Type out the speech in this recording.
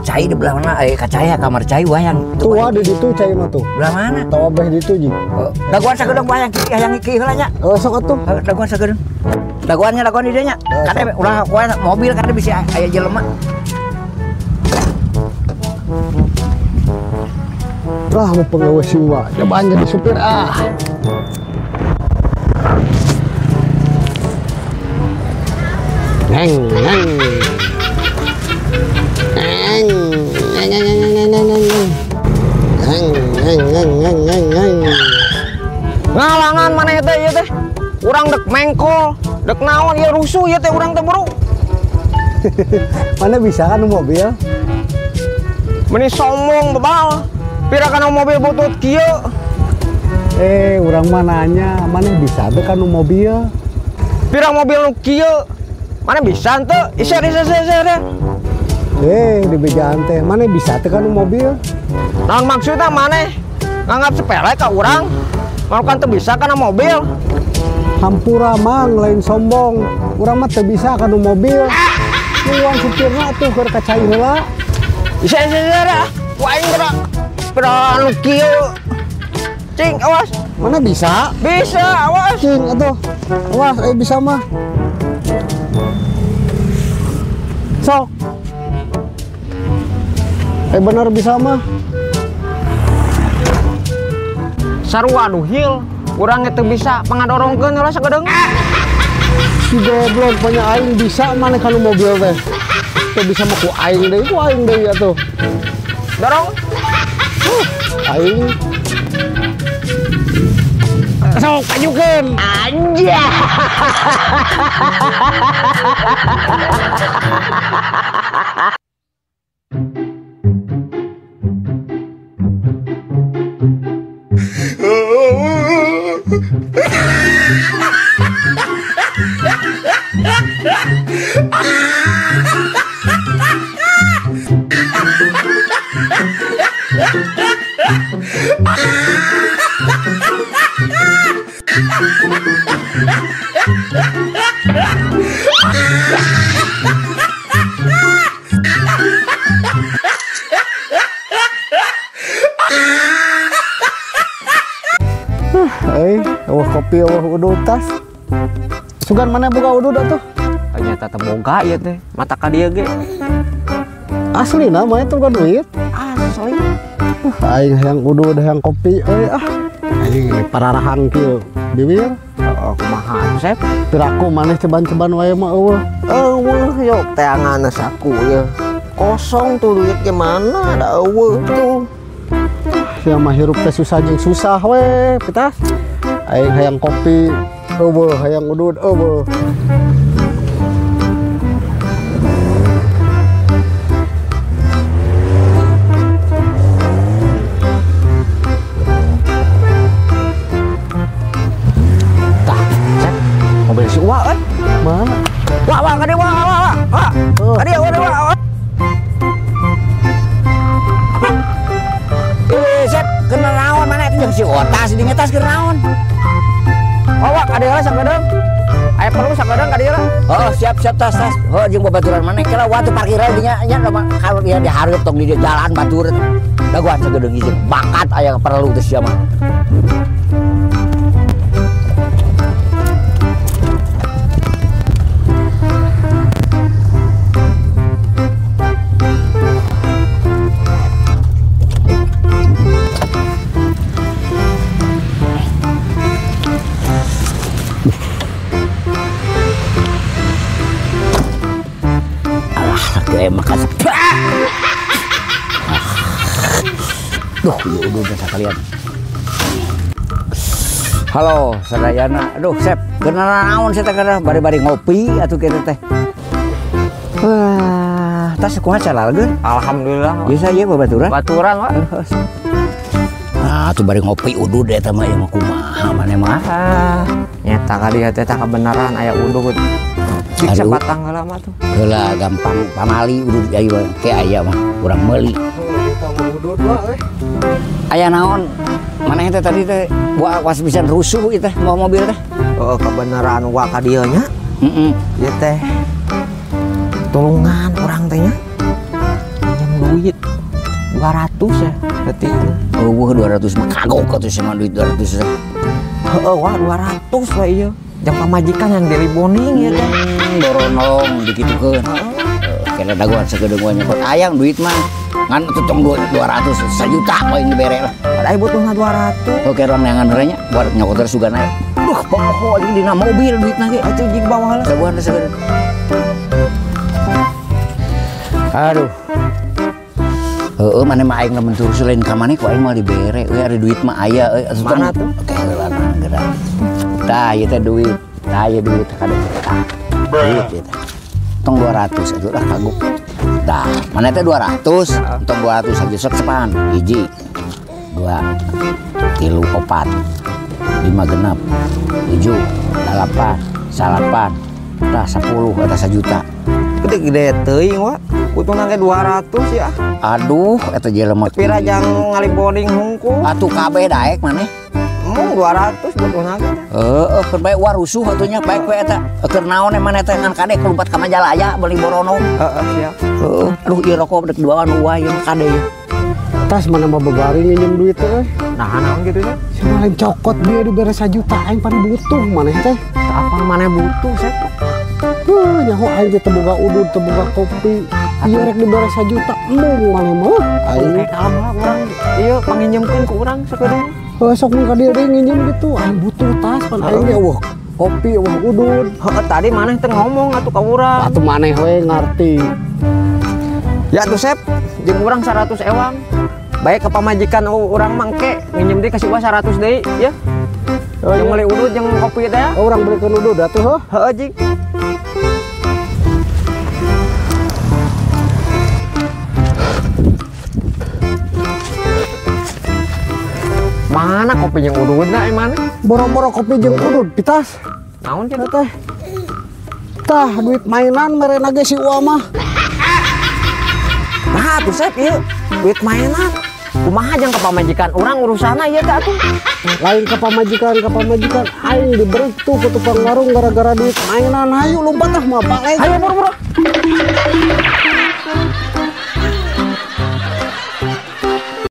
Cai di belah mana? Kacaya kamar Cai wayang. Tuh ada di tuh Cai mah tuh. Belah mana? Tahu abah di tuh ji. Daguan sageudeng wayang kieu hayang kieu heula nya. Sok atuh. Daguan sageudeng. Daguan di dieu nya. Kade ulah mobil kade bisa aya jelema. Lah mau penggawe siwa. Coba jadi supir ah. Neng. Ngalangan mana ya teh? Urang dek mengkol, dek naon ya rusuh ya teh urang teh buru. Mana bisa kan mobil? Meni sombong bebal. Pirakan mobil butut kieu. Urang mah nanya, mana bisa teh kan mobil? Pirang mobil nu kieu? Mana bisa teu? Iseur deh. Di bejaan teh, mana bisa teh kan mobil? Naon maksudna maneh? Nganggap sepele ka urang? Mau kan teu bisa kana mobil? Hampura mang lain sombong. Urang mah teu bisa kan mobil. Uang supirna tuh keur kacai heula. Iseur dah. Ku aing gerak. Pirang nu kieu. Cing, awas. Mana bisa? Bisa, awas. Cing atuh. Awas, bisa mah. Sok. Bener bisa mah. Sarua duhil. Urang itu bisa pangadorongkeun heula sagedeung. Si goblok banyak aing bisa mana kan mobil teh. Teu bisa mah ku aing deui atuh. Dorong. Aing. Sok pajukeun. Anja. Kopi udud tas. Sugan mana buka udud atuh? Ternyata temoga ya teh. Mata ka dieu ge. Asli namanya tuh kan duit. Asli. Aing hayang udud hayang kopi Aing pararahan kieu. Bibir. Kumaha Sep? Piraku maneh ceban-ceban wae mah eueuh. Yok teh angana saku ya. Kosong tuh duit ge mana ada eueuh tuh. Ya mah hirup teh susah jeung susah we, pitas. Aing hayang kopi, hayang udud, Tah, Sep, mobil si Uwa kan? Mana? Wah, kade Wah. Kade Wah. Sep, kena naon mana itu jeung si Otas di ngetas keur naon? Wah, kade heula sagedeung. Aya perlu sagedeung kade heula. Oh, siap tas. Jeung babaturan maneh kira waktu parkiran dinya nya kalau dia dihareup tong di jalan batur. Daguan sagedeung izin. Bakat aya perlu teh sia mah. Makan duh udah sekalian. Halo sadayana, aduh Sep kenal naon saya teh bari-bari ngopi atuh kitu teh. Wah, tas kumaha calaleun? Alhamdulillah. Biasa ieu babaturan. Baturan Wak. Ah, tuh bari ngopi udud eta mah ieu mah kumaha maneh mah. Nyata kali teh tah kebenaran aya udud. Bisa batang heula mah tuh. Heula gampang pamali udud ayo ke aya mah urang meuli. Aya naon? Maneh teh tadi teh was pisan rusuh ieu teh mau mobil teh. Oh, kebenaran wa ka dieu nya. Ieu teh tulungan urang teh nya. duit 200 ya detik itu. Oh, 200 mah kagok atuh sama duit 200. Heeh, wah 200 wah iya. Jam pamajikan yang dari boning ya teh. Doronong dikitukeun. Kena daguan sagedeung we nyokot ayang duit mah. Ngan tutong 200 1 juta we dibere lah. Ada butuhna 200. Oke orang neangan heurenya buat nyokot sugana. Duh, pokok di dina mobil duitna ge. Atuh jig bawah lah. Daguan sagedeung. Aduh. Heeh, mana mah aing lamun tur selain ka maneh ku aing mah dibere. Euy ari duit mah aya euy. Mana tuh? Oke, geura. Tah, ieu teh duit. Tah, ieu duit kada tah. Duit ieu teh. Tong 200 atuh lah kagok. Tah, mana teh 200, tong 200 aja sok sepan. 1 2 3 4 5 genep 7 8 9 tah 10 eta 1 juta. Gede-gede teuing wa. Butuhna ge 200 ya. Aduh, eta jelema Tapi rajang ngali boning hungkul. atuh kabeh daek maneh. Mung 200 butuhna ge. Heeh, keur bae war rusuh atunya baik we eta. Keur naon maneh teh ngan kadek lumpat ka Majalaya beli borono. Heeh, siap. Heeh, aduh ieu rokok dek duaan uah ieu kade ieu. Tas mana mah bebari nginjem duit teh. Nah, naon gitu ya. Si lain cokot dia dibere 1 juta aing pan butuh maneh teh. Apa maneh butuh sih? Nyaho aing teh teu boga udud, teu boga kopi. Ieu rek dibere 1 juta mung maneh mah. Aing Kayak kalem lah urang. Ieu panginjemkeun ku urang sakedeung. sok mun ka dieu deui nginjem gitu. Aing butuh tas pan aing ge wah kopi wah udud. Heeh, tadi maneh teh ngomong atuh ka urang. Atuh maneh we ngarti. Ya tuh Sep, jeung urang 100 ewang. Baik ke pamajikan urang mangke nginjem deui kasih gua 100 deui ya. Oh, Yang iya. meuli udud jeung kopi teh. Orang belikan udud atuh heuh. Heeh, jing. Mana kopi yang ududna mana? Boro-boro kopi jeung udud pitas. Naon Eta cenah? teh. Tah duit mainan merena ge si Uwa mah. Nah, tuh Sep ieu duit mainan. Kumaha jeung ka pamajikan urang urusana ieu teh atuh. Lain ke pamajikan aing diberi tuh ke tukang warung gara-gara duit mainan. Hayu lompat ah mah balik. Ayo buru-buru.